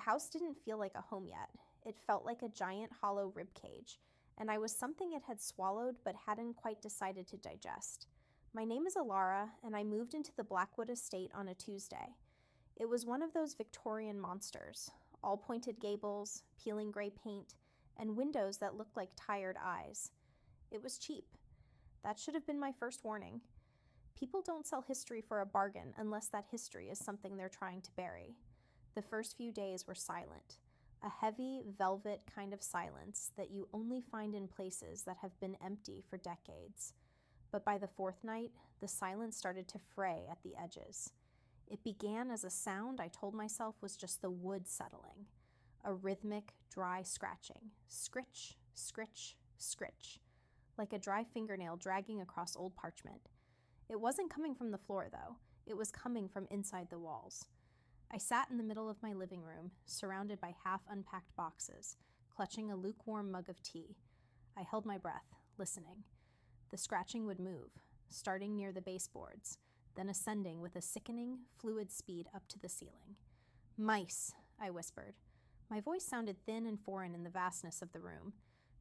house didn't feel like a home yet. It felt like a giant hollow rib cage, and I was something it had swallowed but hadn't quite decided to digest. My name is Elara, and I moved into the Blackwood estate on a Tuesday. It was one of those Victorian monsters, all pointed gables, peeling gray paint, and windows that looked like tired eyes. It was cheap. That should have been my first warning. People don't sell history for a bargain unless that history is something they're trying to bury. The first few days were silent, a heavy, velvet kind of silence that you only find in places that have been empty for decades. But by the fourth night, the silence started to fray at the edges. It began as a sound I told myself was just the wood settling, a rhythmic, dry scratching, scritch, scritch, scritch, like a dry fingernail dragging across old parchment. It wasn't coming from the floor, though. It was coming from inside the walls. I sat in the middle of my living room, surrounded by half-unpacked boxes, clutching a lukewarm mug of tea. I held my breath, listening. The scratching would move, starting near the baseboards, then ascending with a sickening, fluid speed up to the ceiling. "Mice," I whispered. My voice sounded thin and foreign in the vastness of the room,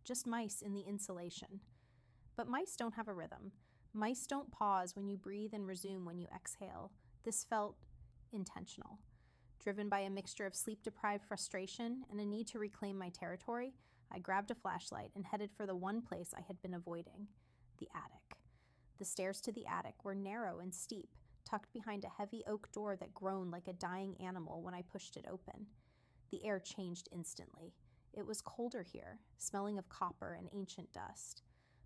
just mice in the insulation. But mice don't have a rhythm. Mice don't pause when you breathe and resume when you exhale. This felt intentional. Driven by a mixture of sleep-deprived frustration and a need to reclaim my territory, I grabbed a flashlight and headed for the one place I had been avoiding, the attic. The stairs to the attic were narrow and steep, tucked behind a heavy oak door that groaned like a dying animal when I pushed it open. The air changed instantly. It was colder here, smelling of copper and ancient dust.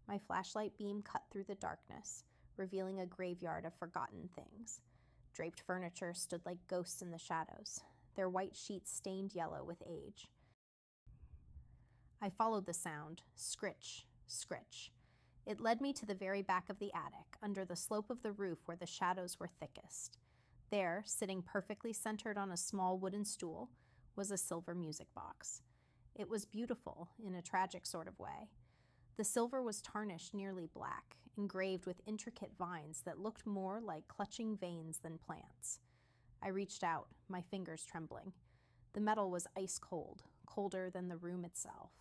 My flashlight beam cut through the darkness, revealing a graveyard of forgotten things. Draped furniture stood like ghosts in the shadows, their white sheets stained yellow with age. I followed the sound, scritch, scritch. It led me to the very back of the attic, under the slope of the roof where the shadows were thickest. There, sitting perfectly centered on a small wooden stool, was a silver music box. It was beautiful, in a tragic sort of way. The silver was tarnished nearly black, engraved with intricate vines that looked more like clutching veins than plants. I reached out, my fingers trembling. The metal was ice cold, colder than the room itself.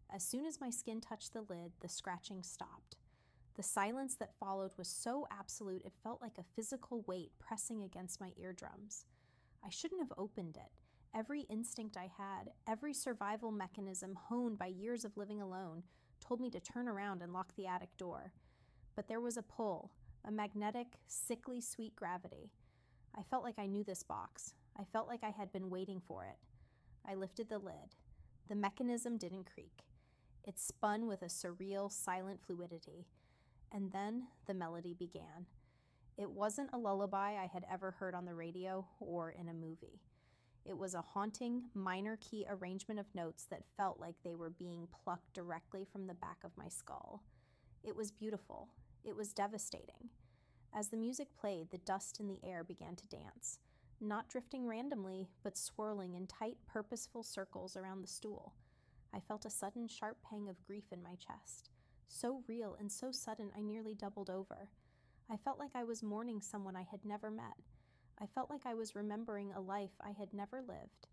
As soon as my skin touched the lid, the scratching stopped. The silence that followed was so absolute it felt like a physical weight pressing against my eardrums. I shouldn't have opened it. Every instinct I had, every survival mechanism honed by years of living alone, told me to turn around and lock the attic door. But there was a pull, a magnetic, sickly sweet gravity. I felt like I knew this box. I felt like I had been waiting for it. I lifted the lid. The mechanism didn't creak. It spun with a surreal, silent fluidity. And then the melody began. It wasn't a lullaby I had ever heard on the radio or in a movie. It was a haunting, minor key arrangement of notes that felt like they were being plucked directly from the back of my skull. It was beautiful. It was devastating. As the music played, the dust in the air began to dance, not drifting randomly, but swirling in tight, purposeful circles around the stool. I felt a sudden, sharp pang of grief in my chest. So real and so sudden, I nearly doubled over. I felt like I was mourning someone I had never met. I felt like I was remembering a life I had never lived.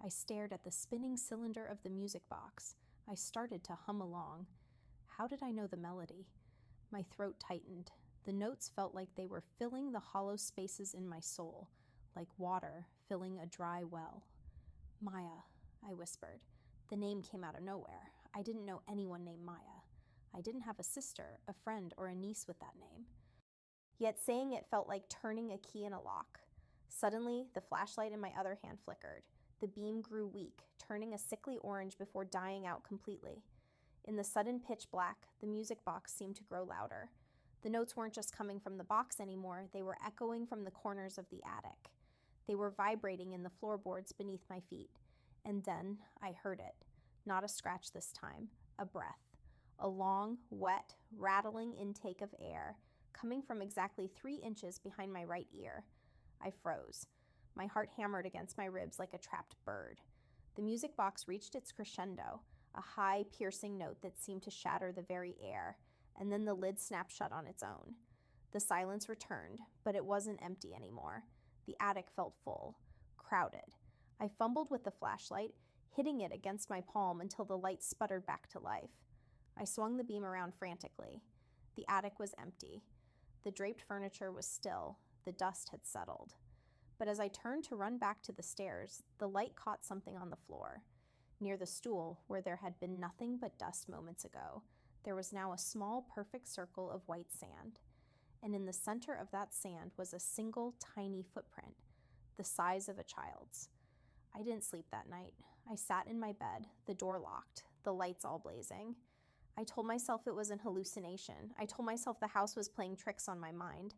I stared at the spinning cylinder of the music box. I started to hum along. How did I know the melody? My throat tightened. The notes felt like they were filling the hollow spaces in my soul, like water filling a dry well. "Maya," I whispered. The name came out of nowhere. I didn't know anyone named Maya. I didn't have a sister, a friend, or a niece with that name. Yet saying it felt like turning a key in a lock. Suddenly, the flashlight in my other hand flickered. The beam grew weak, turning a sickly orange before dying out completely. In the sudden pitch black, the music box seemed to grow louder. The notes weren't just coming from the box anymore, they were echoing from the corners of the attic. They were vibrating in the floorboards beneath my feet. And then I heard it. Not a scratch this time, a breath. A long, wet, rattling intake of air, coming from exactly 3 inches behind my right ear. I froze. My heart hammered against my ribs like a trapped bird. The music box reached its crescendo, a high, piercing note that seemed to shatter the very air, and then the lid snapped shut on its own. The silence returned, but it wasn't empty anymore. The attic felt full, crowded. I fumbled with the flashlight, hitting it against my palm until the light sputtered back to life. I swung the beam around frantically. The attic was empty. The draped furniture was still. The dust had settled. But as I turned to run back to the stairs, the light caught something on the floor. Near the stool, where there had been nothing but dust moments ago, there was now a small, perfect circle of white sand. And in the center of that sand was a single, tiny footprint, the size of a child's. I didn't sleep that night. I sat in my bed, the door locked, the lights all blazing. I told myself it was an hallucination. I told myself the house was playing tricks on my mind.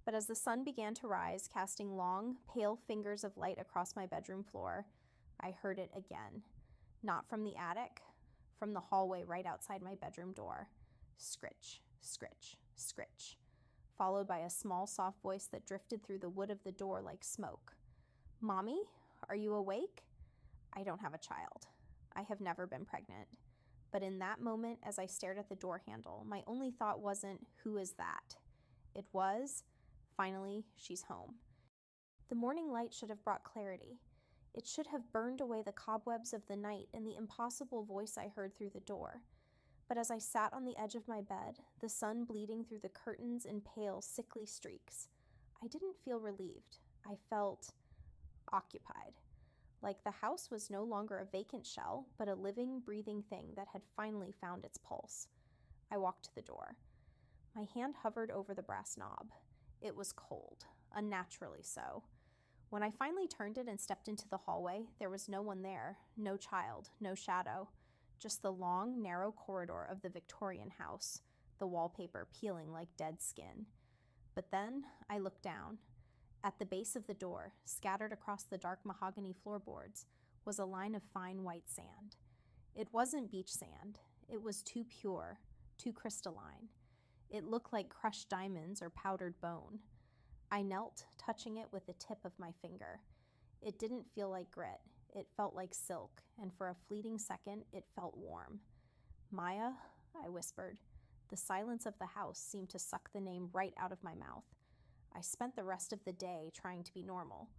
But as the sun began to rise, casting long, pale fingers of light across my bedroom floor, I heard it again. Not from the attic, from the hallway right outside my bedroom door. Scritch, scritch, scritch, followed by a small, soft voice that drifted through the wood of the door like smoke. "Mommy, are you awake?" I don't have a child. I have never been pregnant. But in that moment, as I stared at the door handle, my only thought wasn't, "Who is that?" It was, finally, she's home. The morning light should have brought clarity. It should have burned away the cobwebs of the night and the impossible voice I heard through the door. But as I sat on the edge of my bed, the sun bleeding through the curtains in pale, sickly streaks, I didn't feel relieved. I felt occupied. Like the house was no longer a vacant shell, but a living, breathing thing that had finally found its pulse. I walked to the door. My hand hovered over the brass knob. It was cold, unnaturally so. When I finally turned it and stepped into the hallway, there was no one there, no child, no shadow, just the long, narrow corridor of the Victorian house, the wallpaper peeling like dead skin. But then I looked down. At the base of the door, scattered across the dark mahogany floorboards, was a line of fine white sand. It wasn't beach sand. It was too pure, too crystalline. It looked like crushed diamonds or powdered bone. I knelt, touching it with the tip of my finger. It didn't feel like grit. It felt like silk, and for a fleeting second, it felt warm. "Maya," I whispered. The silence of the house seemed to suck the name right out of my mouth. I spent the rest of the day trying to be normal.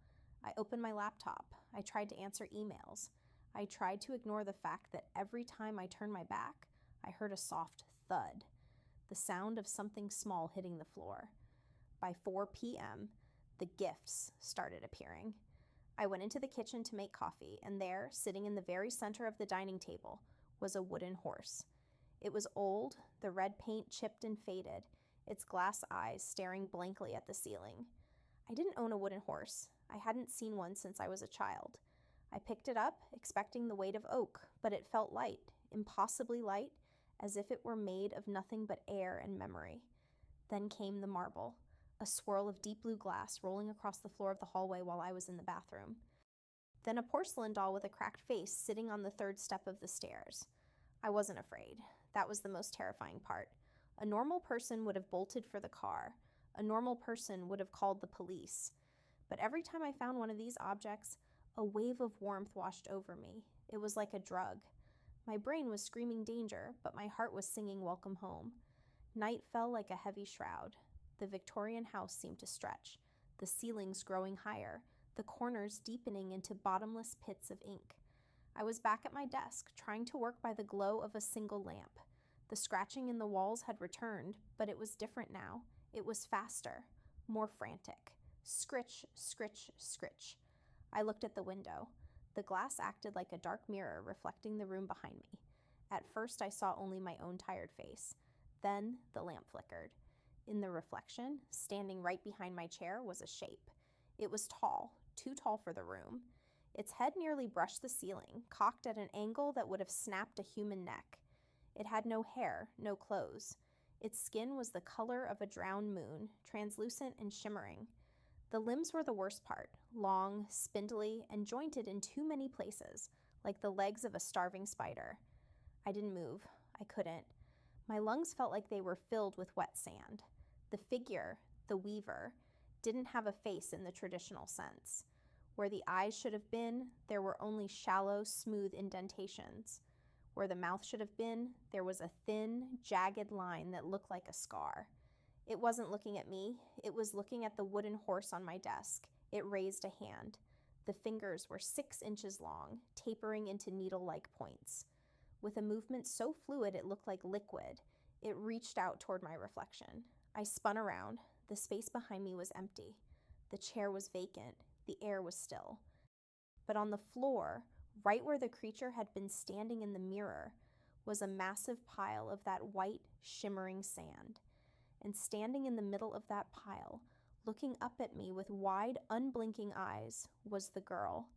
I opened my laptop. I tried to answer emails. I tried to ignore the fact that every time I turned my back, I heard a soft thud, the sound of something small hitting the floor. By 4 p.m., the gifts started appearing. I went into the kitchen to make coffee, and there, sitting in the very center of the dining table, was a wooden horse. It was old, the red paint chipped and faded, its glass eyes staring blankly at the ceiling. I didn't own a wooden horse. I hadn't seen one since I was a child. I picked it up, expecting the weight of oak, but it felt light, impossibly light, as if it were made of nothing but air and memory. Then came the marble, a swirl of deep blue glass rolling across the floor of the hallway while I was in the bathroom. Then a porcelain doll with a cracked face sitting on the third step of the stairs. I wasn't afraid. That was the most terrifying part. A normal person would have bolted for the car. A normal person would have called the police. But every time I found one of these objects, a wave of warmth washed over me. It was like a drug. My brain was screaming danger, but my heart was singing welcome home. Night fell like a heavy shroud. The Victorian house seemed to stretch, the ceilings growing higher, the corners deepening into bottomless pits of ink. I was back at my desk, trying to work by the glow of a single lamp. The scratching in the walls had returned, but it was different now. It was faster, more frantic. Scritch, scritch, scritch. I looked at the window. The glass acted like a dark mirror reflecting the room behind me. At first, I saw only my own tired face. Then the lamp flickered. In the reflection, standing right behind my chair, was a shape. It was tall, too tall for the room. Its head nearly brushed the ceiling, cocked at an angle that would have snapped a human neck. It had no hair, no clothes. Its skin was the color of a drowned moon, translucent and shimmering. The limbs were the worst part, long, spindly, and jointed in too many places, like the legs of a starving spider. I didn't move. I couldn't. My lungs felt like they were filled with wet sand. The figure, the weaver, didn't have a face in the traditional sense. Where the eyes should have been, there were only shallow, smooth indentations. Where the mouth should have been, there was a thin, jagged line that looked like a scar. It wasn't looking at me. It was looking at the wooden horse on my desk. It raised a hand. The fingers were 6 inches long, tapering into needle-like points. With a movement so fluid it looked like liquid, it reached out toward my reflection. I spun around. The space behind me was empty. The chair was vacant. The air was still. But on the floor, right where the creature had been standing in the mirror, was a massive pile of that white, shimmering sand. And standing in the middle of that pile, looking up at me with wide, unblinking eyes, was the girl.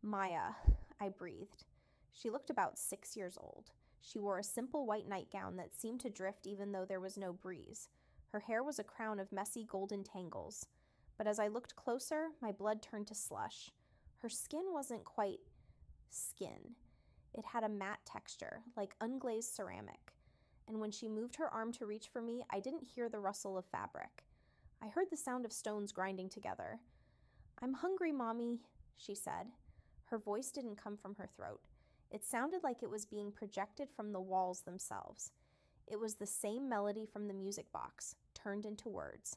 Maya, I breathed. She looked about 6 years old. She wore a simple white nightgown that seemed to drift even though there was no breeze. Her hair was a crown of messy golden tangles. But as I looked closer, my blood turned to slush. Her skin wasn't quite skin. It had a matte texture, like unglazed ceramic. And when she moved her arm to reach for me, I didn't hear the rustle of fabric. I heard the sound of stones grinding together. "I'm hungry, Mommy," she said. Her voice didn't come from her throat. It sounded like it was being projected from the walls themselves. It was the same melody from the music box, turned into words.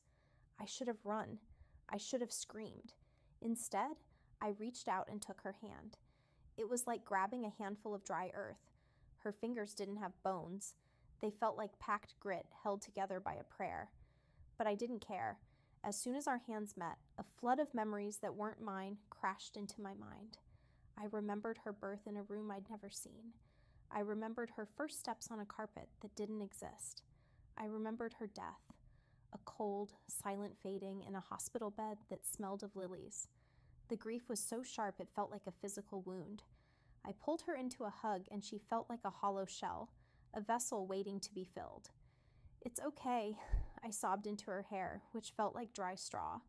I should have run. I should have screamed. Instead, I reached out and took her hand. It was like grabbing a handful of dry earth. Her fingers didn't have bones. They felt like packed grit held together by a prayer. But I didn't care. As soon as our hands met, a flood of memories that weren't mine crashed into my mind. I remembered her birth in a room I'd never seen. I remembered her first steps on a carpet that didn't exist. I remembered her death, a cold, silent fading in a hospital bed that smelled of lilies. The grief was so sharp it felt like a physical wound. I pulled her into a hug and she felt like a hollow shell, a vessel waiting to be filled. "It's okay," I sobbed into her hair, which felt like dry straw.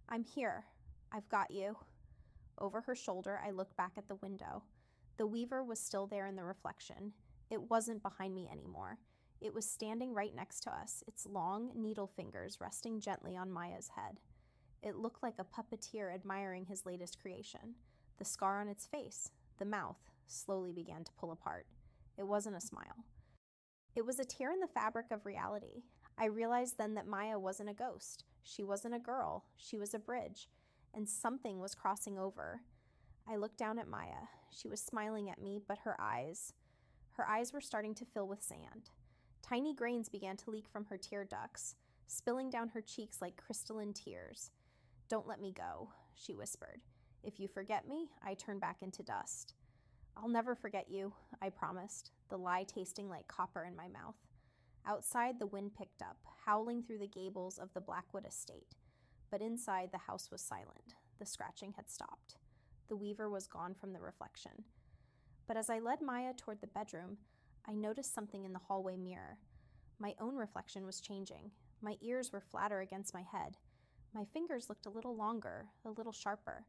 "I'm here. I've got you." Over her shoulder, I looked back at the window. The weaver was still there in the reflection. It wasn't behind me anymore. It was standing right next to us, its long needle fingers resting gently on Maya's head. It looked like a puppeteer admiring his latest creation. The scar on its face, the mouth, slowly began to pull apart. It wasn't a smile. It was a tear in the fabric of reality. I realized then that Maya wasn't a ghost. She wasn't a girl. She was a bridge. And something was crossing over. I looked down at Maya. She was smiling at me, but her eyes were starting to fill with sand. Tiny grains began to leak from her tear ducts, spilling down her cheeks like crystalline tears. "Don't let me go," she whispered. "If you forget me, I turn back into dust." "I'll never forget you," I promised, the lie tasting like copper in my mouth. Outside, the wind picked up, howling through the gables of the Blackwood estate. But inside, the house was silent. The scratching had stopped. The weaver was gone from the reflection. But as I led Maya toward the bedroom, I noticed something in the hallway mirror. My own reflection was changing. My ears were flatter against my head. My fingers looked a little longer, a little sharper.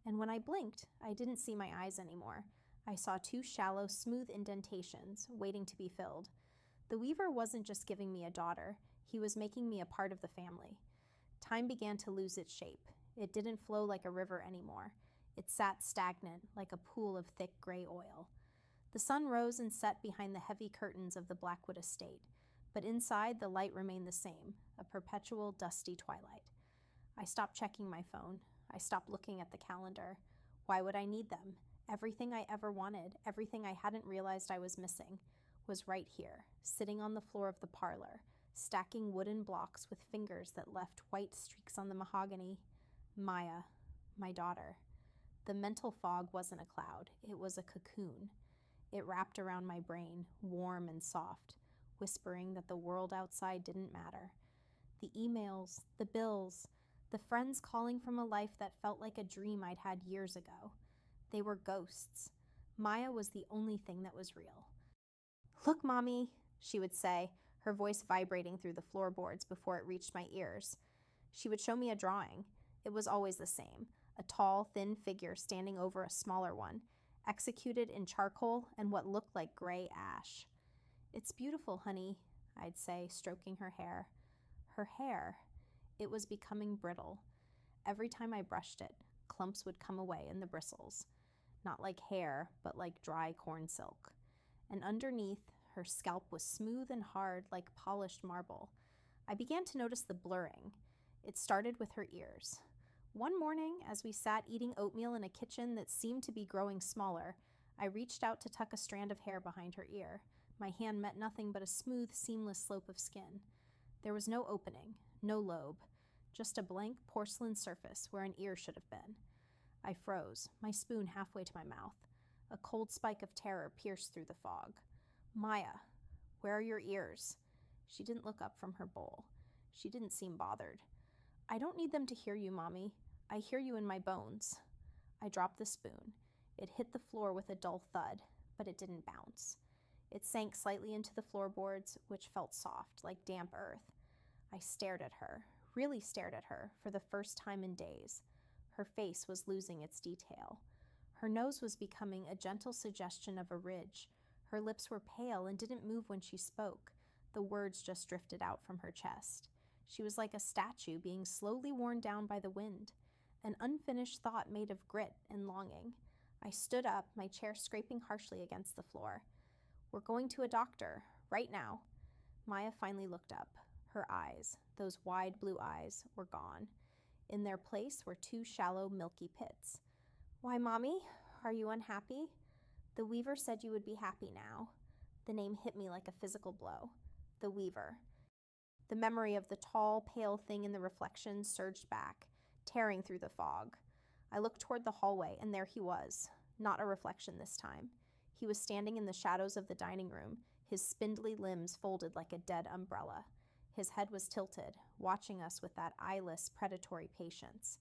And when I blinked, I didn't see my eyes anymore. I saw 2 shallow, smooth indentations, waiting to be filled. The weaver wasn't just giving me a daughter. He was making me a part of the family. Time began to lose its shape. It didn't flow like a river anymore. It sat stagnant, like a pool of thick gray oil. The sun rose and set behind the heavy curtains of the Blackwood estate, but inside the light remained the same, a perpetual dusty twilight. I stopped checking my phone. I stopped looking at the calendar. Why would I need them? Everything I ever wanted, everything I hadn't realized I was missing, was right here, sitting on the floor of the parlor, stacking wooden blocks with fingers that left white streaks on the mahogany. Maya, my daughter. The mental fog wasn't a cloud. It was a cocoon. It wrapped around my brain, warm and soft, whispering that the world outside didn't matter. The emails, the bills, the friends calling from a life that felt like a dream I'd had years ago. They were ghosts. Maya was the only thing that was real. "Look, Mommy," she would say, her voice vibrating through the floorboards before it reached my ears. She would show me a drawing. It was always the same, a tall, thin figure standing over a smaller one, executed in charcoal and what looked like gray ash. "It's beautiful, honey," I'd say, stroking her hair. Her hair, it was becoming brittle. Every time I brushed it, clumps would come away in the bristles. Not like hair, but like dry corn silk. And underneath, her scalp was smooth and hard like polished marble. I began to notice the blurring. It started with her ears. One morning, as we sat eating oatmeal in a kitchen that seemed to be growing smaller, I reached out to tuck a strand of hair behind her ear. My hand met nothing but a smooth, seamless slope of skin. There was no opening, no lobe, just a blank porcelain surface where an ear should have been. I froze, my spoon halfway to my mouth. A cold spike of terror pierced through the fog. Maya, where are your ears? She didn't look up from her bowl. She didn't seem bothered. I don't need them to hear you, Mommy. I hear you in my bones. I dropped the spoon. It hit the floor with a dull thud, but it didn't bounce. It sank slightly into the floorboards, which felt soft, like damp earth. I stared at her, really stared at her, for the first time in days. Her face was losing its detail. Her nose was becoming a gentle suggestion of a ridge. Her lips were pale and didn't move when she spoke. The words just drifted out from her chest. She was like a statue being slowly worn down by the wind, an unfinished thought made of grit and longing. I stood up, my chair scraping harshly against the floor. We're going to a doctor, right now. Maya finally looked up. Her eyes, those wide blue eyes, were gone. In their place were two shallow, milky pits. Why, Mommy? Are you unhappy? The Weaver said you would be happy now. The name hit me like a physical blow. The Weaver. The memory of the tall, pale thing in the reflection surged back, tearing through the fog. I looked toward the hallway, and there he was. Not a reflection this time. He was standing in the shadows of the dining room, his spindly limbs folded like a dead umbrella. His head was tilted, watching us with that eyeless, predatory patience.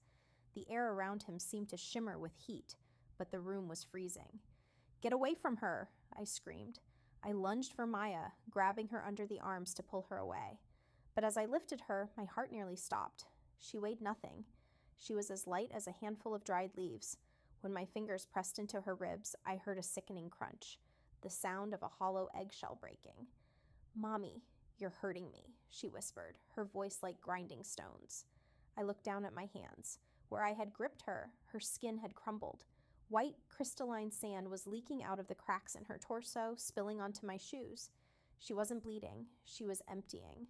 The air around him seemed to shimmer with heat, but the room was freezing. Get away from her, I screamed. I lunged for Maya, grabbing her under the arms to pull her away. But as I lifted her, my heart nearly stopped. She weighed nothing. She was as light as a handful of dried leaves. When my fingers pressed into her ribs, I heard a sickening crunch, the sound of a hollow eggshell breaking. Mommy, you're hurting me, she whispered, her voice like grinding stones. I looked down at my hands. Where I had gripped her, her skin had crumbled. White, crystalline sand was leaking out of the cracks in her torso, spilling onto my shoes. She wasn't bleeding. She was emptying.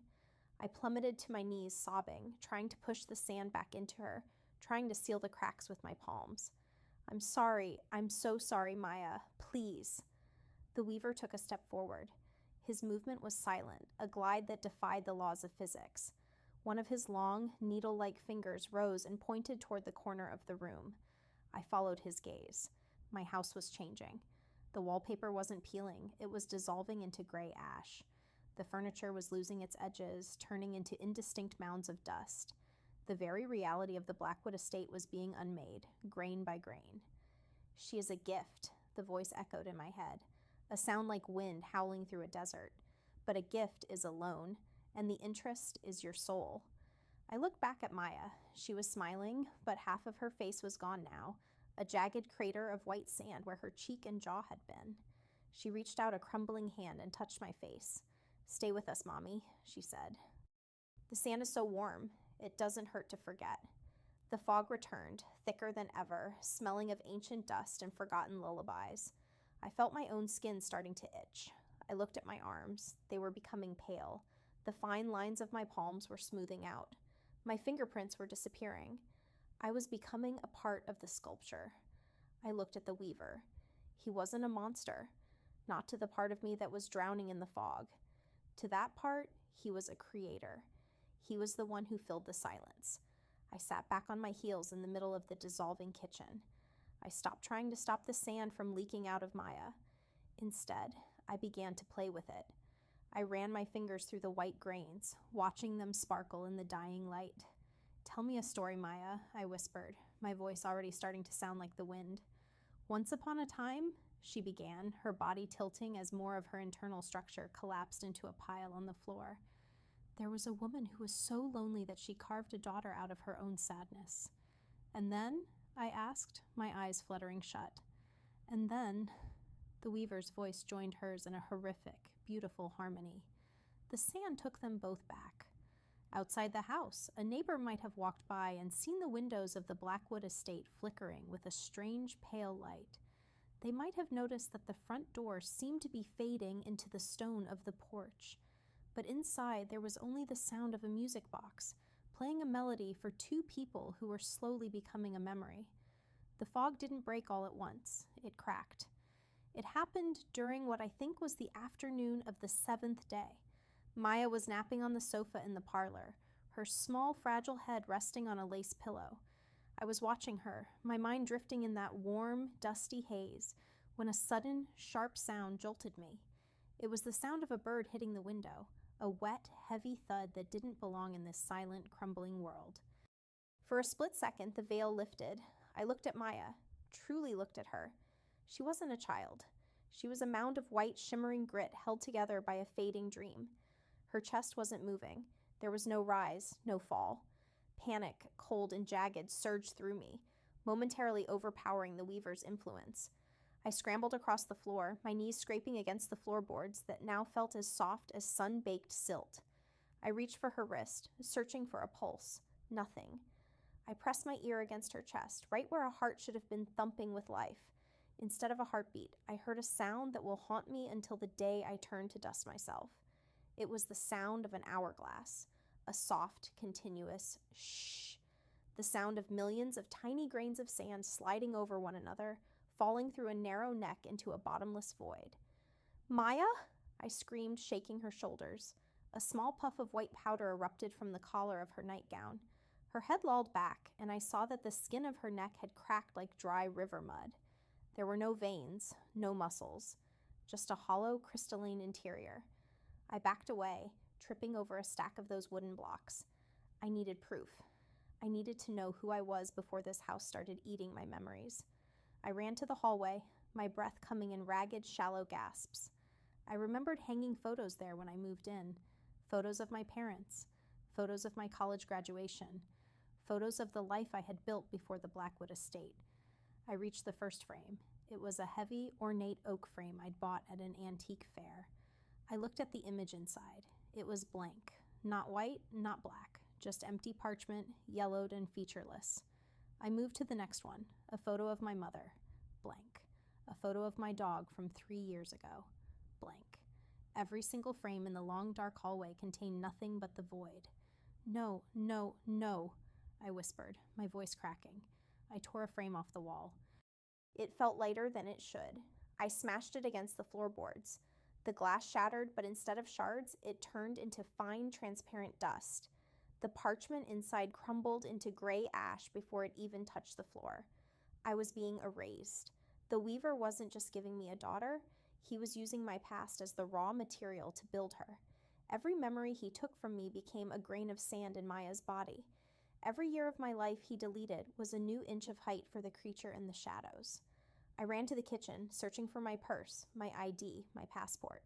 I plummeted to my knees, sobbing, trying to push the sand back into her, trying to seal the cracks with my palms. I'm sorry. I'm so sorry, Maya. Please. The Weaver took a step forward. His movement was silent, a glide that defied the laws of physics. One of his long, needle-like fingers rose and pointed toward the corner of the room. I followed his gaze. My house was changing. The wallpaper wasn't peeling. It was dissolving into gray ash. The furniture was losing its edges, turning into indistinct mounds of dust. The very reality of the Blackwood estate was being unmade, grain by grain. She is a gift, the voice echoed in my head, a sound like wind howling through a desert. But a gift is a loan, and the interest is your soul. I looked back at Maya. She was smiling, but half of her face was gone now, a jagged crater of white sand where her cheek and jaw had been. She reached out a crumbling hand and touched my face. Stay with us, Mommy, she said. The sand is so warm. It doesn't hurt to forget. The fog returned, thicker than ever, smelling of ancient dust and forgotten lullabies. I felt my own skin starting to itch. I looked at my arms. They were becoming pale. The fine lines of my palms were smoothing out. My fingerprints were disappearing. I was becoming a part of the sculpture. I looked at the Weaver. He wasn't a monster, not to the part of me that was drowning in the fog. To that part, he was a creator. He was the one who filled the silence. I sat back on my heels in the middle of the dissolving kitchen. I stopped trying to stop the sand from leaking out of Maya. Instead, I began to play with it. I ran my fingers through the white grains, watching them sparkle in the dying light. Tell me a story, Maya, I whispered, my voice already starting to sound like the wind. Once upon a time, she began, her body tilting as more of her internal structure collapsed into a pile on the floor. There was a woman who was so lonely that she carved a daughter out of her own sadness. And then, I asked, my eyes fluttering shut. And then, the Weaver's voice joined hers in a horrific, beautiful harmony. The sand took them both back. Outside the house, a neighbor might have walked by and seen the windows of the Blackwood estate flickering with a strange pale light. They might have noticed that the front door seemed to be fading into the stone of the porch. But inside there was only the sound of a music box, playing a melody for two people who were slowly becoming a memory. The fog didn't break all at once. It cracked. It happened during what I think was the afternoon of the 7th day. Maya was napping on the sofa in the parlor, her small, fragile head resting on a lace pillow. I was watching her, my mind drifting in that warm, dusty haze, when a sudden, sharp sound jolted me. It was the sound of a bird hitting the window, a wet, heavy thud that didn't belong in this silent, crumbling world. For a split second, the veil lifted. I looked at Maya, truly looked at her. She wasn't a child. She was a mound of white, shimmering grit held together by a fading dream. Her chest wasn't moving. There was no rise, no fall. Panic, cold and jagged, surged through me, momentarily overpowering the weaver's influence. I scrambled across the floor, my knees scraping against the floorboards that now felt as soft as sun-baked silt. I reached for her wrist, searching for a pulse. Nothing. I pressed my ear against her chest, right where a heart should have been thumping with life. Instead of a heartbeat, I heard a sound that will haunt me until the day I turn to dust myself. It was the sound of an hourglass, a soft, continuous shh. The sound of millions of tiny grains of sand sliding over one another, falling through a narrow neck into a bottomless void. "Maya?" I screamed, shaking her shoulders. A small puff of white powder erupted from the collar of her nightgown. Her head lolled back, and I saw that the skin of her neck had cracked like dry river mud. There were no veins, no muscles, just a hollow, crystalline interior. I backed away, tripping over a stack of those wooden blocks. I needed proof. I needed to know who I was before this house started eating my memories. I ran to the hallway, my breath coming in ragged, shallow gasps. I remembered hanging photos there when I moved in. Photos of my parents. Photos of my college graduation. Photos of the life I had built before the Blackwood estate. I reached the first frame. It was a heavy, ornate oak frame I'd bought at an antique fair. I looked at the image inside. It was blank. Not white, not black. Just empty parchment, yellowed and featureless. I moved to the next one. A photo of my mother. Blank. A photo of my dog from 3 years ago. Blank. Every single frame in the long, dark hallway contained nothing but the void. "No, no, no," I whispered, my voice cracking. I tore a frame off the wall. It felt lighter than it should. I smashed it against the floorboards. The glass shattered, but instead of shards, it turned into fine, transparent dust. The parchment inside crumbled into gray ash before it even touched the floor. I was being erased. The weaver wasn't just giving me a daughter. He was using my past as the raw material to build her. Every memory he took from me became a grain of sand in Maya's body. Every year of my life he deleted was a new inch of height for the creature in the shadows. I ran to the kitchen, searching for my purse, my ID, my passport.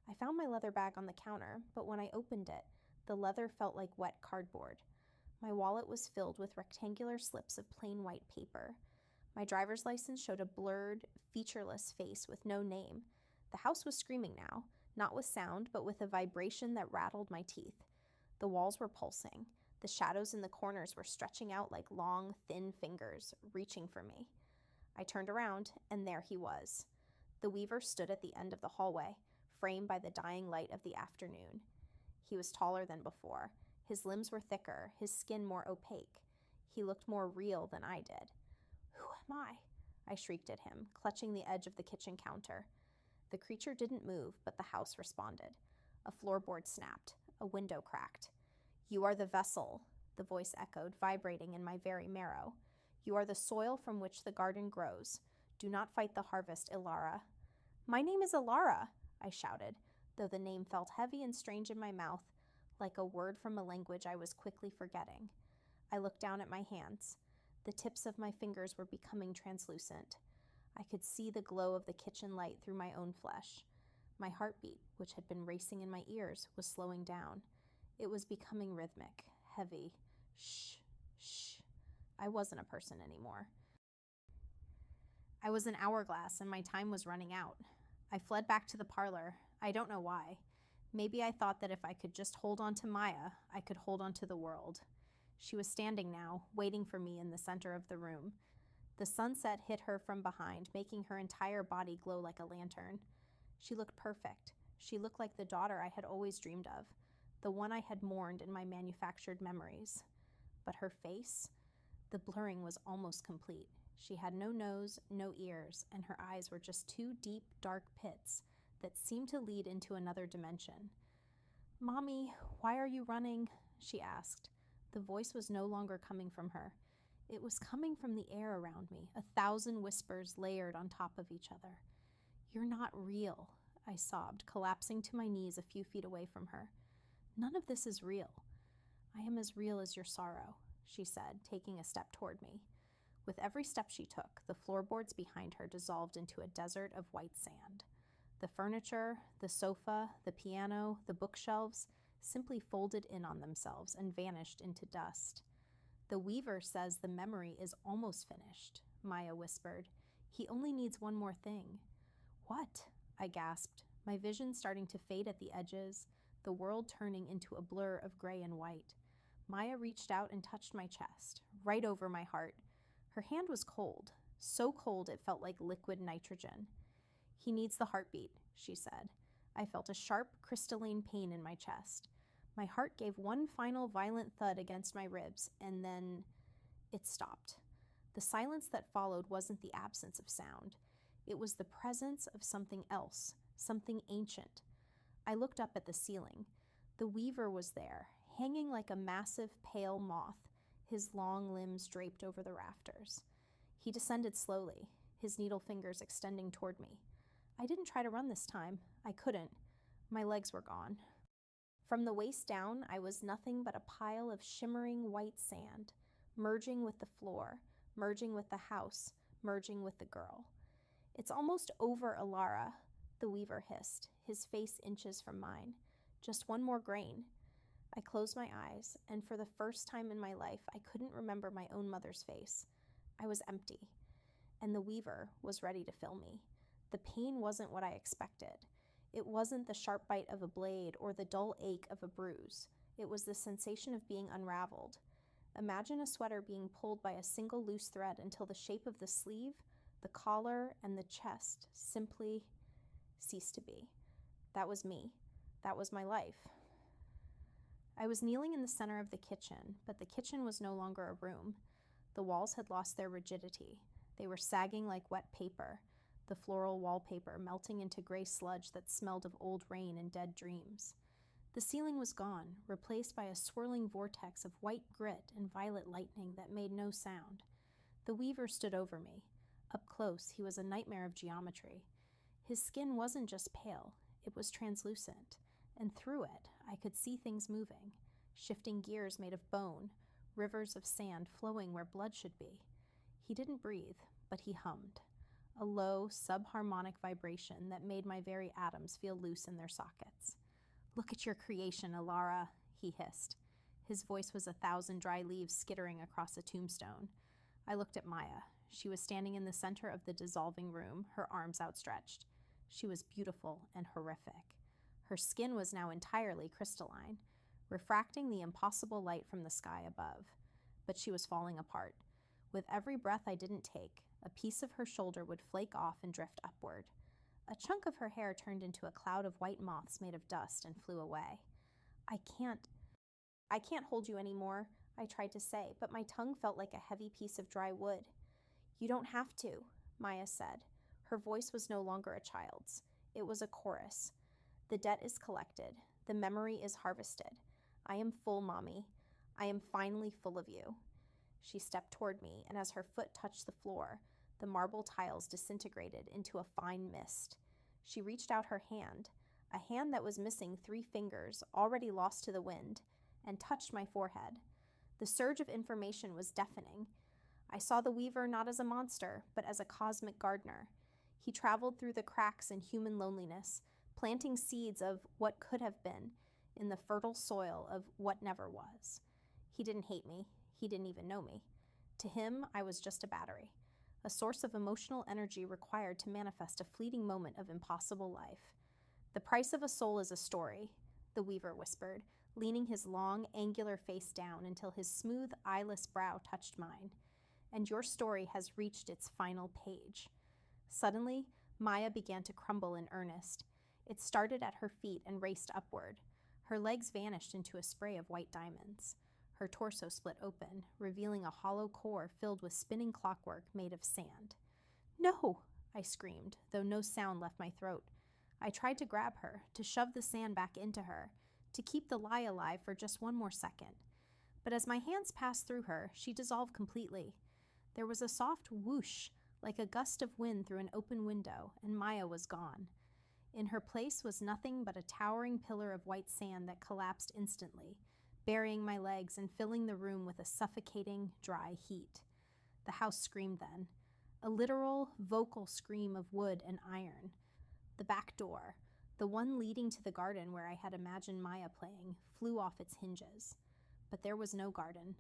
I found my leather bag on the counter, but when I opened it, the leather felt like wet cardboard. My wallet was filled with rectangular slips of plain white paper. My driver's license showed a blurred, featureless face with no name. The house was screaming now, not with sound, but with a vibration that rattled my teeth. The walls were pulsing. The shadows in the corners were stretching out like long, thin fingers, reaching for me. I turned around, and there he was. The weaver stood at the end of the hallway, framed by the dying light of the afternoon. He was taller than before. His limbs were thicker, his skin more opaque. He looked more real than I did. "Who am I?" I shrieked at him, clutching the edge of the kitchen counter. The creature didn't move, but the house responded. A floorboard snapped. A window cracked. "You are the vessel," the voice echoed, vibrating in my very marrow. "You are the soil from which the garden grows. Do not fight the harvest, Elara." "My name is Elara," I shouted, though the name felt heavy and strange in my mouth, like a word from a language I was quickly forgetting. I looked down at my hands. The tips of my fingers were becoming translucent. I could see the glow of the kitchen light through my own flesh. My heartbeat, which had been racing in my ears, was slowing down. It was becoming rhythmic, heavy. Shh, shh. I wasn't a person anymore. I was an hourglass, and my time was running out. I fled back to the parlor. I don't know why. Maybe I thought that if I could just hold on to Maya, I could hold on to the world. She was standing now, waiting for me in the center of the room. The sunset hit her from behind, making her entire body glow like a lantern. She looked perfect. She looked like the daughter I had always dreamed of, the one I had mourned in my manufactured memories. But her face? The blurring was almost complete. She had no nose, no ears, and her eyes were just two deep, dark pits that seemed to lead into another dimension. "Mommy, why are you running?" she asked. The voice was no longer coming from her. It was coming from the air around me, 1,000 whispers layered on top of each other. "You're not real," I sobbed, collapsing to my knees a few feet away from her. "None of this is real." "I am as real as your sorrow," she said, taking a step toward me. With every step she took, the floorboards behind her dissolved into a desert of white sand. The furniture, the sofa, the piano, the bookshelves simply folded in on themselves and vanished into dust. "The Weaver says the memory is almost finished," Maya whispered. "He only needs one more thing." "What?" I gasped, my vision starting to fade at the edges, the world turning into a blur of gray and white. Maya reached out and touched my chest, right over my heart. Her hand was cold, so cold it felt like liquid nitrogen. "He needs the heartbeat," she said. I felt a sharp, crystalline pain in my chest. My heart gave one final violent thud against my ribs, and then it stopped. The silence that followed wasn't the absence of sound. It was the presence of something else, something ancient. I looked up at the ceiling. The Weaver was there, hanging like a massive, pale moth, his long limbs draped over the rafters. He descended slowly, his needle fingers extending toward me. I didn't try to run this time. I couldn't. My legs were gone. From the waist down, I was nothing but a pile of shimmering white sand, merging with the floor, merging with the house, merging with the girl. "It's almost over, Elara," the Weaver hissed, his face inches from mine. "Just one more grain." I closed my eyes, and for the first time in my life, I couldn't remember my own mother's face. I was empty, and the Weaver was ready to fill me. The pain wasn't what I expected. It wasn't the sharp bite of a blade or the dull ache of a bruise. It was the sensation of being unraveled. Imagine a sweater being pulled by a single loose thread until the shape of the sleeve, the collar, and the chest simply ceased to be. That was me. That was my life. I was kneeling in the center of the kitchen, but the kitchen was no longer a room. The walls had lost their rigidity. They were sagging like wet paper, the floral wallpaper melting into gray sludge that smelled of old rain and dead dreams. The ceiling was gone, replaced by a swirling vortex of white grit and violet lightning that made no sound. The Weaver stood over me. Up close, he was a nightmare of geometry. His skin wasn't just pale, it was translucent, and through it, I could see things moving, shifting gears made of bone, rivers of sand flowing where blood should be. He didn't breathe, but he hummed, a low, subharmonic vibration that made my very atoms feel loose in their sockets. "Look at your creation, Elara," he hissed. His voice was 1,000 dry leaves skittering across a tombstone. I looked at Maya. She was standing in the center of the dissolving room, her arms outstretched. She was beautiful and horrific. Her skin was now entirely crystalline, refracting the impossible light from the sky above. But she was falling apart. With every breath I didn't take, a piece of her shoulder would flake off and drift upward. A chunk of her hair turned into a cloud of white moths made of dust and flew away. I can't hold you anymore," I tried to say, but my tongue felt like a heavy piece of dry wood. "You don't have to," Maya said. Her voice was no longer a child's. It was a chorus. "The debt is collected. The memory is harvested. I am full, Mommy. I am finally full of you." She stepped toward me, and as her foot touched the floor, the marble tiles disintegrated into a fine mist. She reached out her hand, a hand that was missing 3 fingers, already lost to the wind, and touched my forehead. The surge of information was deafening. I saw the Weaver not as a monster, but as a cosmic gardener. He traveled through the cracks in human loneliness, planting seeds of what could have been in the fertile soil of what never was. He didn't hate me. He didn't even know me. To him, I was just a battery, a source of emotional energy required to manifest a fleeting moment of impossible life. "The price of a soul is a story," the Weaver whispered, leaning his long, angular face down until his smooth, eyeless brow touched mine. "And your story has reached its final page." Suddenly, Maya began to crumble in earnest. It started at her feet and raced upward. Her legs vanished into a spray of white diamonds. Her torso split open, revealing a hollow core filled with spinning clockwork made of sand. "No!" I screamed, though no sound left my throat. I tried to grab her, to shove the sand back into her, to keep the lie alive for just one more second. But as my hands passed through her, she dissolved completely. There was a soft whoosh, like a gust of wind through an open window, and Maya was gone. In her place was nothing but a towering pillar of white sand that collapsed instantly, burying my legs and filling the room with a suffocating, dry heat. The house screamed then, a literal, vocal scream of wood and iron. The back door, the one leading to the garden where I had imagined Maya playing, flew off its hinges. But there was no garden.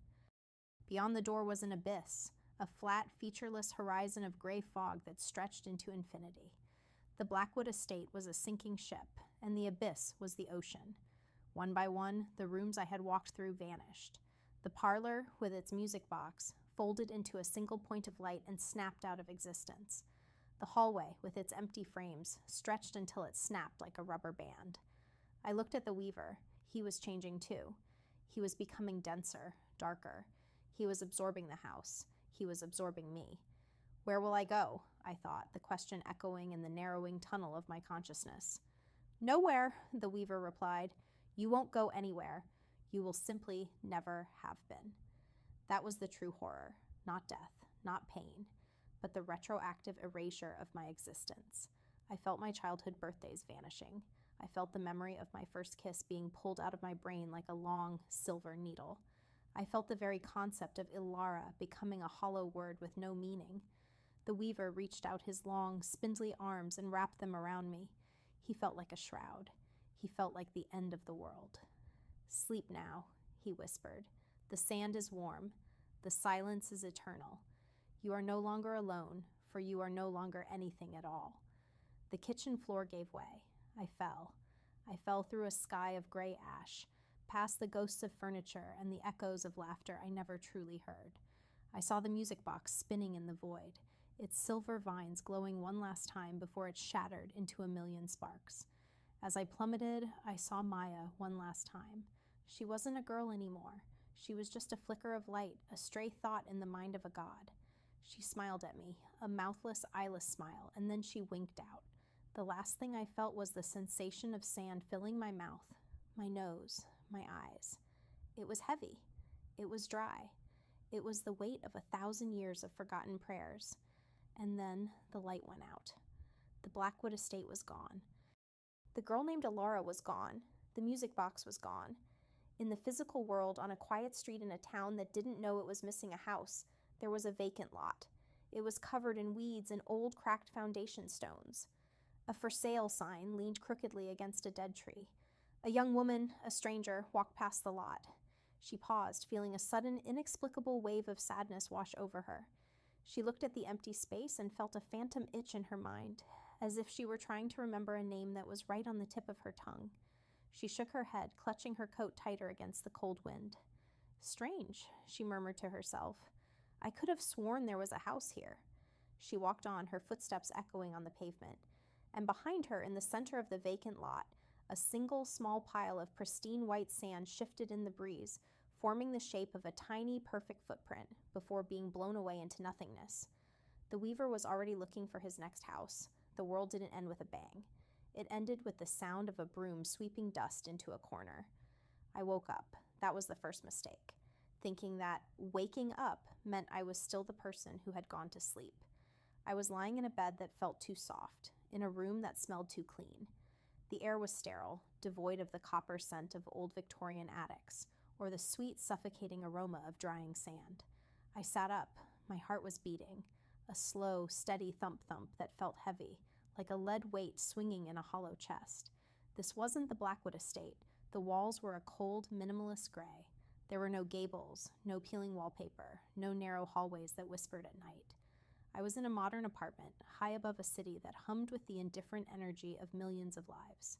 Beyond the door was an abyss, a flat, featureless horizon of gray fog that stretched into infinity. The Blackwood estate was a sinking ship, and the abyss was the ocean. One by one, the rooms I had walked through vanished. The parlor, with its music box, folded into a single point of light and snapped out of existence. The hallway, with its empty frames, stretched until it snapped like a rubber band. I looked at the weaver. He was changing too. He was becoming denser, darker. He was absorbing the house. He was absorbing me. Where will I go? I thought, the question echoing in the narrowing tunnel of my consciousness. Nowhere, the weaver replied. You won't go anywhere. You will simply never have been. That was the true horror, not death, not pain, but the retroactive erasure of my existence. I felt my childhood birthdays vanishing. I felt the memory of my first kiss being pulled out of my brain like a long, silver needle. I felt the very concept of Elara becoming a hollow word with no meaning. The weaver reached out his long, spindly arms and wrapped them around me. He felt like a shroud. He felt like the end of the world. Sleep now, he whispered. The sand is warm. The silence is eternal. You are no longer alone, for you are no longer anything at all. The kitchen floor gave way. I fell. I fell through a sky of gray ash, past the ghosts of furniture and the echoes of laughter I never truly heard. I saw the music box spinning in the void, its silver vines glowing one last time before it shattered into a million sparks. As I plummeted, I saw Maya one last time. She wasn't a girl anymore. She was just a flicker of light, a stray thought in the mind of a god. She smiled at me, a mouthless, eyeless smile, and then she winked out. The last thing I felt was the sensation of sand filling my mouth, my nose, my eyes. It was heavy. It was dry. It was the weight of 1,000 years of forgotten prayers. And then the light went out. The Blackwood estate was gone. The girl named Elara was gone. The music box was gone. In the physical world, on a quiet street in a town that didn't know it was missing a house, there was a vacant lot. It was covered in weeds and old cracked foundation stones. A for sale sign leaned crookedly against a dead tree. A young woman, a stranger, walked past the lot. She paused, feeling a sudden, inexplicable wave of sadness wash over her. She looked at the empty space and felt a phantom itch in her mind, as if she were trying to remember a name that was right on the tip of her tongue. She shook her head, clutching her coat tighter against the cold wind. Strange, she murmured to herself. I could have sworn there was a house here. She walked on, her footsteps echoing on the pavement. And behind her, in the center of the vacant lot, a single small pile of pristine white sand shifted in the breeze, forming the shape of a tiny, perfect footprint before being blown away into nothingness. The weaver was already looking for his next house. The world didn't end with a bang. It ended with the sound of a broom sweeping dust into a corner. I woke up. That was the first mistake, thinking that waking up meant I was still the person who had gone to sleep. I was lying in a bed that felt too soft, in a room that smelled too clean. The air was sterile, devoid of the copper scent of old Victorian attics, or the sweet, suffocating aroma of drying sand. I sat up. My heart was beating, a slow, steady thump-thump that felt heavy, like a lead weight swinging in a hollow chest. This wasn't the Blackwood estate. The walls were a cold, minimalist gray. There were no gables, no peeling wallpaper, no narrow hallways that whispered at night. I was in a modern apartment, high above a city that hummed with the indifferent energy of millions of lives.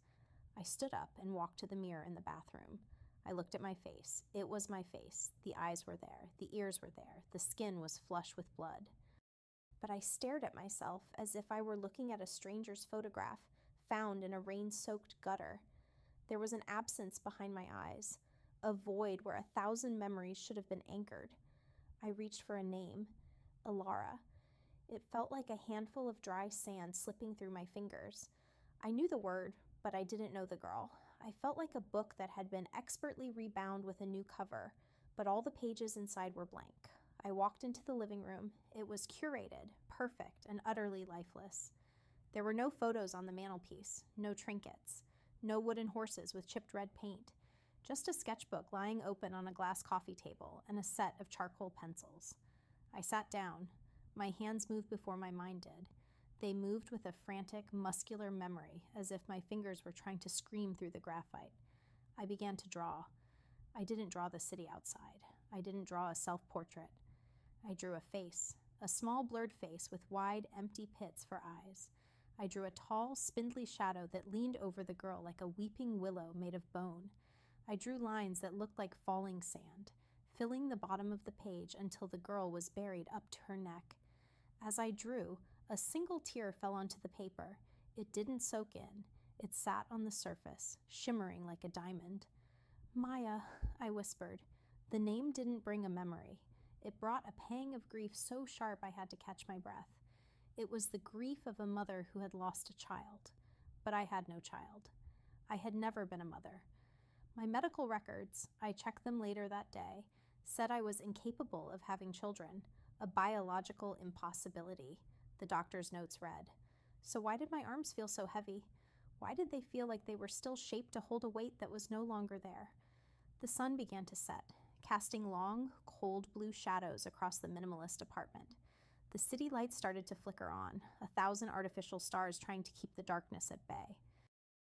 I stood up and walked to the mirror in the bathroom. I looked at my face. It was my face. The eyes were there. The ears were there. The skin was flush with blood. But I stared at myself as if I were looking at a stranger's photograph, found in a rain-soaked gutter. There was an absence behind my eyes. a void where 1,000 memories should have been anchored. I reached for a name, Elara. It felt like a handful of dry sand slipping through my fingers. I knew the word, but I didn't know the girl. I felt like a book that had been expertly rebound with a new cover, but all the pages inside were blank. I walked into the living room. It was curated, perfect, and utterly lifeless. There were no photos on the mantelpiece, no trinkets, no wooden horses with chipped red paint, just a sketchbook lying open on a glass coffee table and a set of charcoal pencils. I sat down. My hands moved before my mind did. They moved with a frantic, muscular memory, as if my fingers were trying to scream through the graphite. I began to draw. I didn't draw the city outside. I didn't draw a self-portrait. I drew a face, a small blurred face with wide, empty pits for eyes. I drew a tall, spindly shadow that leaned over the girl like a weeping willow made of bone. I drew lines that looked like falling sand, filling the bottom of the page until the girl was buried up to her neck. As I drew, a single tear fell onto the paper. It didn't soak in. It sat on the surface, shimmering like a diamond. "Maya," I whispered. The name didn't bring a memory. It brought a pang of grief so sharp I had to catch my breath. It was the grief of a mother who had lost a child. But I had no child. I had never been a mother. My medical records, I checked them later that day, said I was incapable of having children, a biological impossibility, the doctor's notes read. So why did my arms feel so heavy? Why did they feel like they were still shaped to hold a weight that was no longer there? The sun began to set, casting long, cold blue shadows across the minimalist apartment. The city lights started to flicker on, 1,000 artificial stars trying to keep the darkness at bay.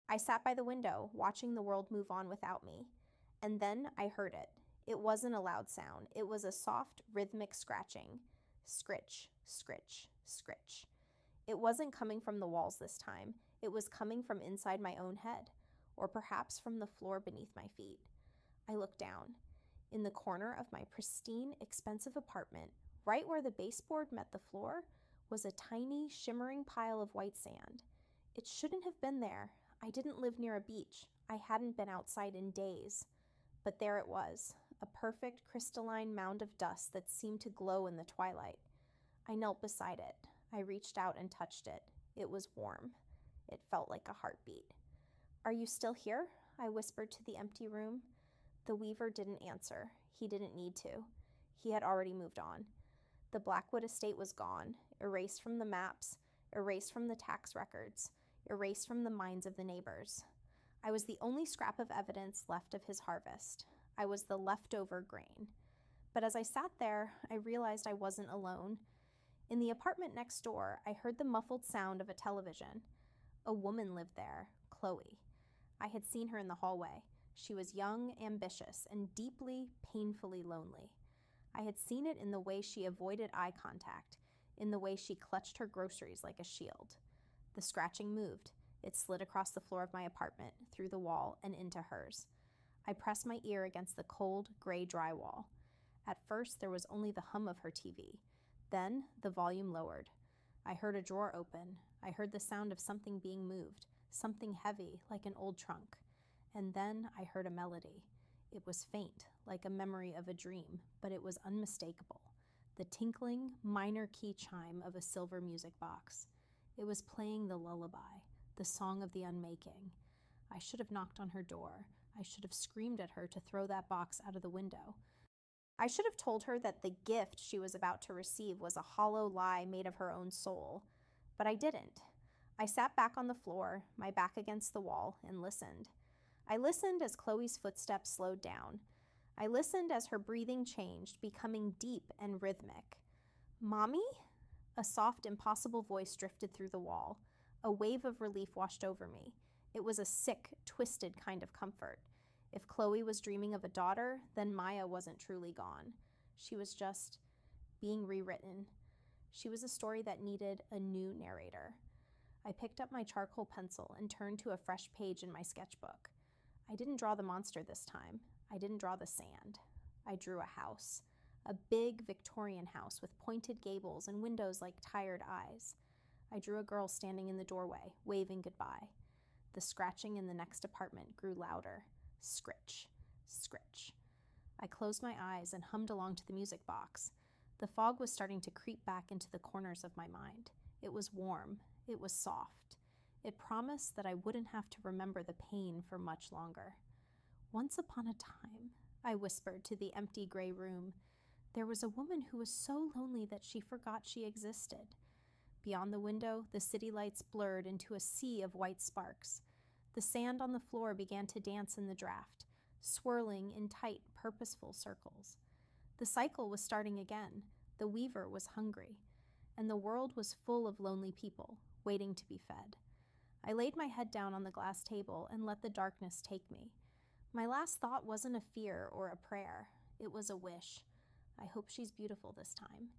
I sat by the window, watching the world move on without me. And then I heard it. It wasn't a loud sound. It was a soft, rhythmic scratching. Scritch, scritch, scritch. It wasn't coming from the walls this time. It was coming from inside my own head, or perhaps from the floor beneath my feet. I looked down. In the corner of my pristine, expensive apartment, right where the baseboard met the floor, was a tiny, shimmering pile of white sand. It shouldn't have been there. I didn't live near a beach. I hadn't been outside in days. But there it was, a perfect crystalline mound of dust that seemed to glow in the twilight. I knelt beside it. I reached out and touched it. It was warm. It felt like a heartbeat. "Are you still here?" I whispered to the empty room. The weaver didn't answer. He didn't need to. He had already moved on. The Blackwood estate was gone, erased from the maps, erased from the tax records, erased from the minds of the neighbors. I was the only scrap of evidence left of his harvest. I was the leftover grain. But as I sat there, I realized I wasn't alone. In the apartment next door, I heard the muffled sound of a television. A woman lived there, Chloe. I had seen her in the hallway. She was young, ambitious, and deeply, painfully lonely. I had seen it in the way she avoided eye contact, in the way she clutched her groceries like a shield. The scratching moved. It slid across the floor of my apartment, through the wall, and into hers. I pressed my ear against the cold, gray drywall. At first, there was only the hum of her TV. Then, the volume lowered. I heard a drawer open. I heard the sound of something being moved, something heavy, like an old trunk. And then I heard a melody. It was faint, like a memory of a dream, but it was unmistakable. The tinkling, minor key chime of a silver music box. It was playing the lullaby, the song of the unmaking. I should have knocked on her door. I should have screamed at her to throw that box out of the window. I should have told her that the gift she was about to receive was a hollow lie made of her own soul. But I didn't. I sat back on the floor, my back against the wall, and listened. I listened as Chloe's footsteps slowed down. I listened as her breathing changed, becoming deep and rhythmic. "Mommy?" A soft, impossible voice drifted through the wall. A wave of relief washed over me. It was a sick, twisted kind of comfort. If Chloe was dreaming of a daughter, then Maya wasn't truly gone. She was just being rewritten. She was a story that needed a new narrator. I picked up my charcoal pencil and turned to a fresh page in my sketchbook. I didn't draw the monster this time. I didn't draw the sand. I drew a house. A big Victorian house with pointed gables and windows like tired eyes. I drew a girl standing in the doorway, waving goodbye. The scratching in the next apartment grew louder. Scritch, Scritch. I closed my eyes and hummed along to the music box. The fog was starting to creep back into the corners of my mind. It was warm. It was soft. It promised that I wouldn't have to remember the pain for much longer. Once upon a time, I whispered to the empty gray room, there was a woman who was so lonely that she forgot she existed. Beyond the window, the city lights blurred into a sea of white sparks. The sand on the floor began to dance in the draft, swirling in tight, purposeful circles. The cycle was starting again. The weaver was hungry, and the world was full of lonely people, waiting to be fed. I laid my head down on the glass table and let the darkness take me. My last thought wasn't a fear or a prayer. It was a wish. I hope she's beautiful this time.